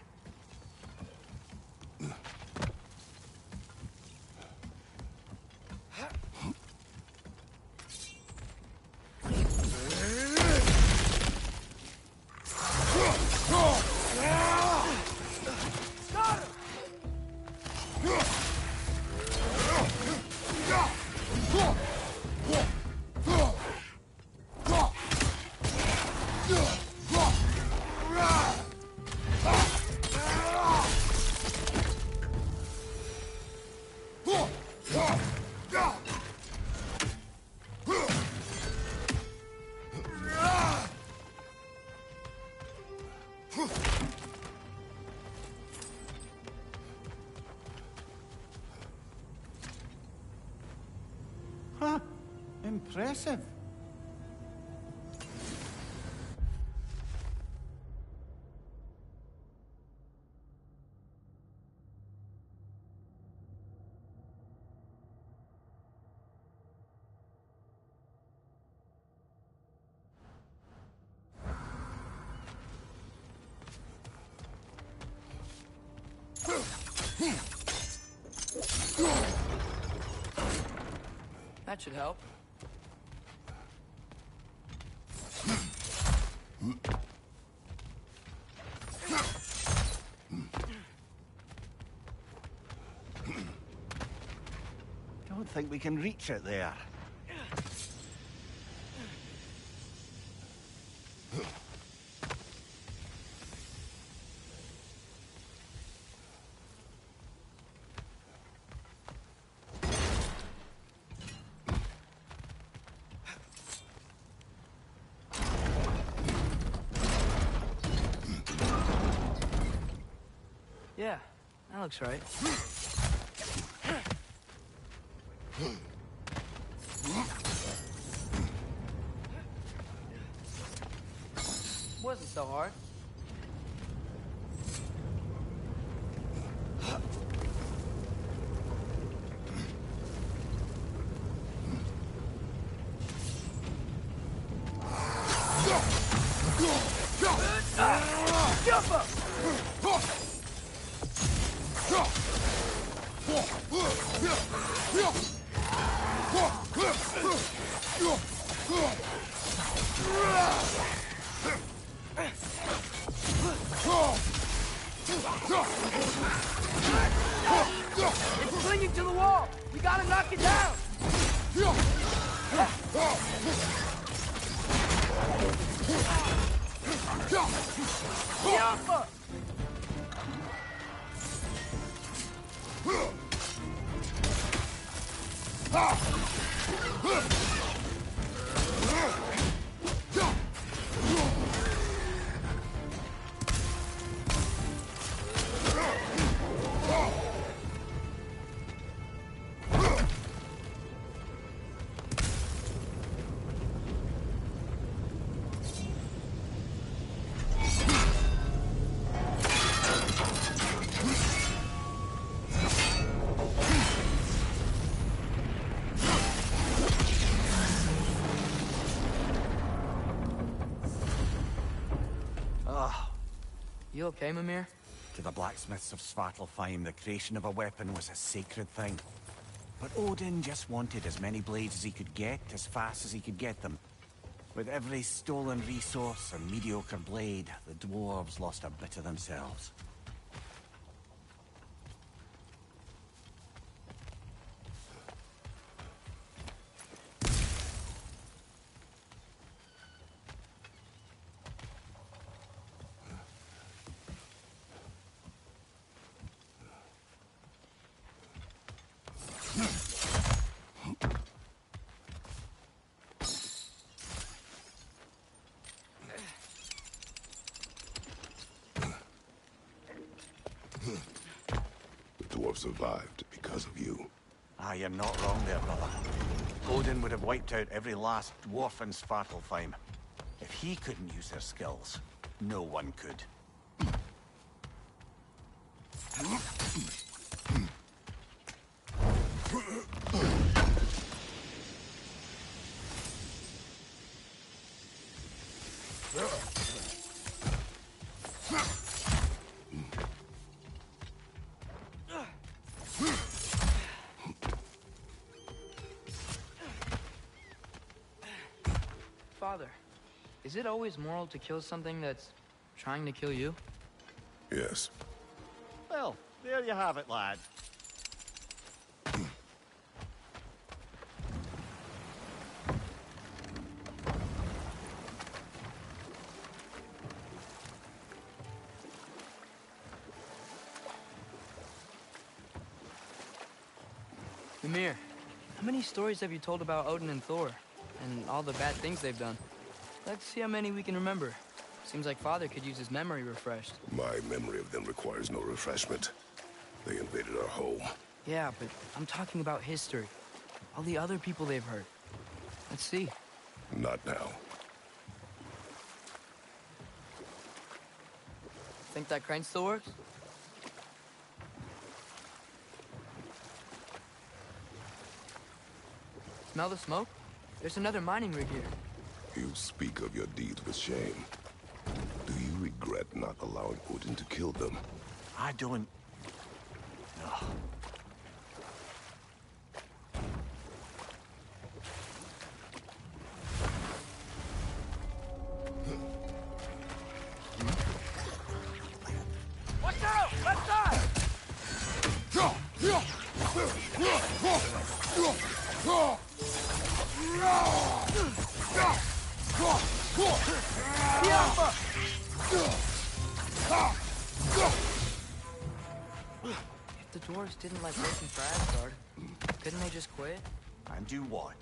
Huh. Impressive. That should help. Don't think we can reach it there. Yeah, that looks right. Wasn't so hard. Jump up! It's clinging to the wall! We gotta knock it down! Yoppa! You okay, Mimir? To the blacksmiths of Svartalfheim, the creation of a weapon was a sacred thing. But Odin just wanted as many blades as he could get, as fast as he could get them. With every stolen resource or mediocre blade, the dwarves lost a bit of themselves. The dwarf survived because of you. Ah, you're not wrong there, brother. Odin would have wiped out every last dwarf in Svartalfheim. If he couldn't use their skills, no one could. Father, is it always moral to kill something that's trying to kill you? Yes. Well, there you have it, lad. Ymir, how many stories have you told about Odin and Thor? And all the bad things they've done? Let's see how many we can remember. Seems like Father could use his memory refreshed. My memory of them requires no refreshment. They invaded our home. Yeah, but I'm talking about history. All the other people they've hurt. Let's see. Not now. Think that crane still works? Smell the smoke? There's another mining rig here. You speak of your deeds with shame. Do you regret not allowing Odin to kill them? I don't... No. Watch out! Left side! If the dwarves didn't like working for Asgard, couldn't they just quit? And do what?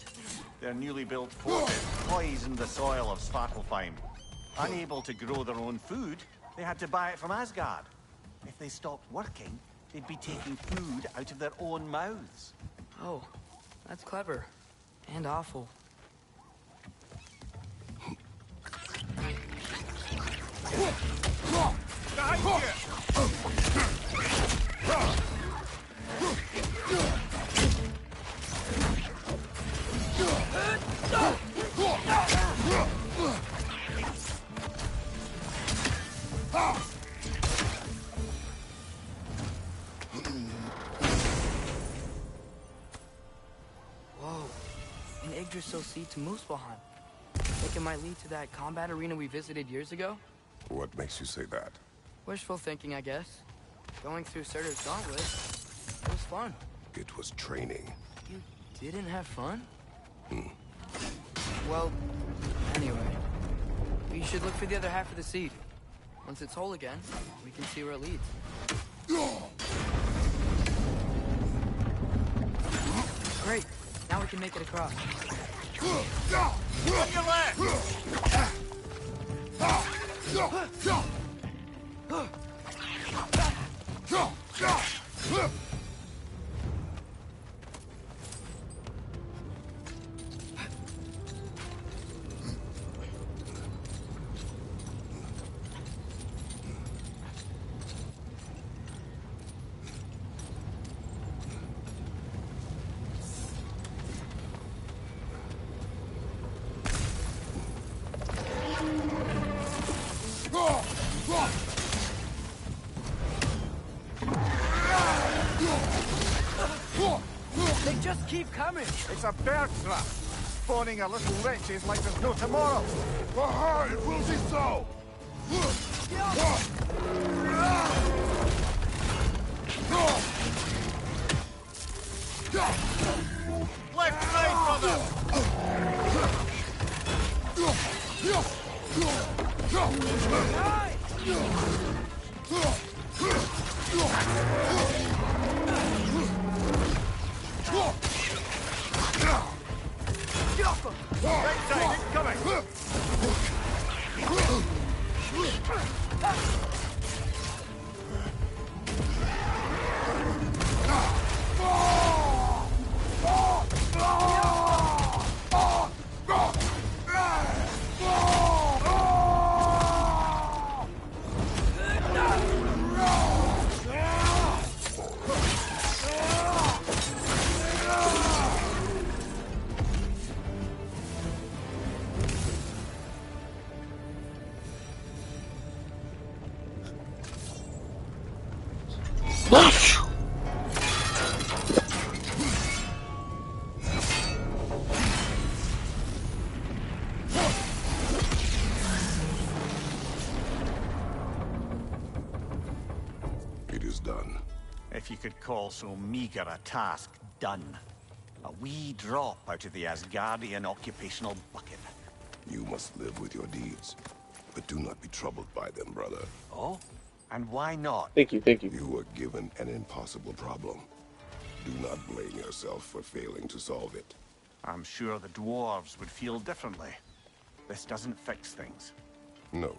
Their newly built fort poisoned the soil of Svartalfheim. Unable to grow their own food, they had to buy it from Asgard. If they stopped working, they'd be taking food out of their own mouths. Oh, that's clever. And awful. Whoa, an Yggdrasil seed to Muspelheim. Think it might lead to that combat arena we visited years ago? What makes you say that? Wishful thinking, I guess. Going through Surtur's gauntlet, it was fun. It was training. You didn't have fun? Well, anyway. We should look for the other half of the seed. Once it's whole again, we can see where it leads. Great. Now we can make it across. Your left! They just keep coming! It's a bird trap, spawning our little wretches like there's no tomorrow. Behind, will be so! Left side, brother! Right side, incoming! It is done. If you could call so meager a task done. A wee drop out of the Asgardian occupational bucket. You must live with your deeds, but do not be troubled by them, brother. Oh? And why not? Thank you, thank you. You were given an impossible problem. Do not blame yourself for failing to solve it. I'm sure the dwarves would feel differently. This doesn't fix things. No,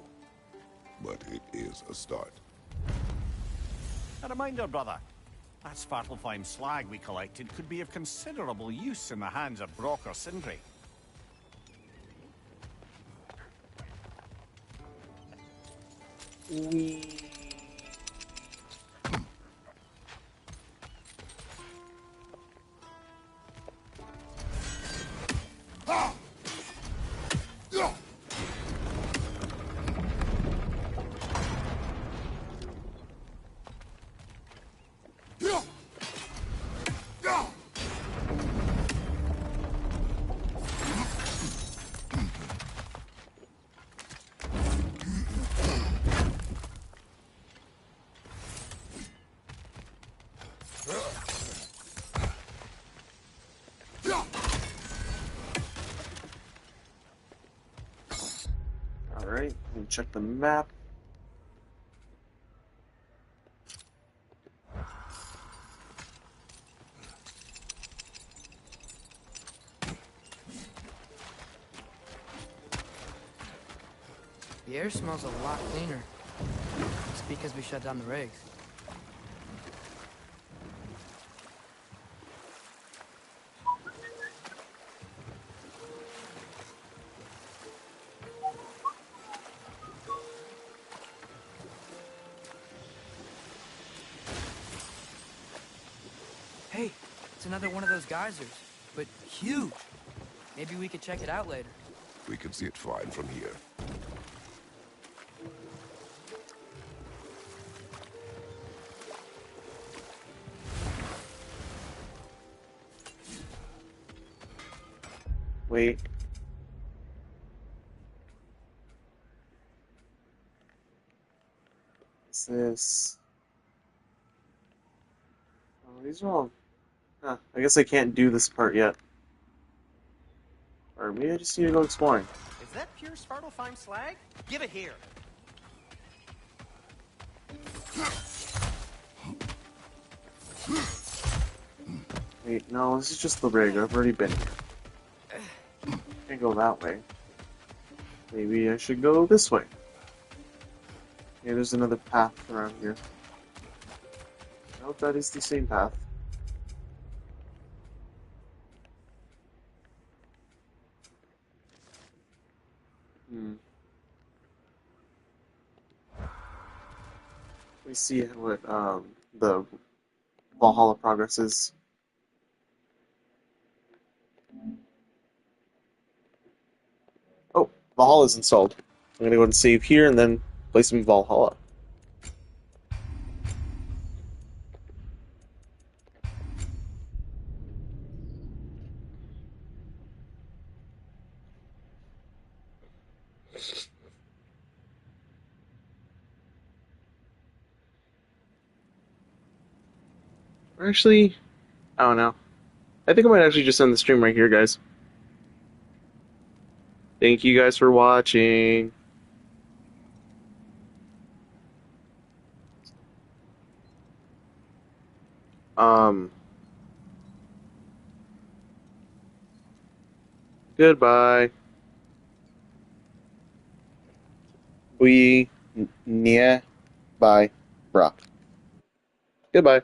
but it is a start. A reminder, brother. That Svartalfheim slag we collected could be of considerable use in the hands of Brock or Sindri. Alright, let me check the map. The air smells a lot cleaner. It's because we shut down the rigs. Hey, it's another one of those geysers, but huge. Maybe we could check it out later. We can see it fine from here. Wait. What's this? Oh, these are all... Huh, I guess I can't do this part yet. Or maybe I just need to go exploring. Is that pure Svartalfheim slag? Give it here. Wait, no, this is just the rig. I've already been here. Can't go that way. Maybe I should go this way. Yeah, there's another path around here. Nope, that is the same path. Let me see what the Valhalla progress is. Oh, Valhalla's installed. I'm gonna go and save here and then play some Valhalla. Actually, I don't know. I think I might actually just end the stream right here, guys. Thank you guys for watching. Goodbye. We near bye, bruh. Goodbye.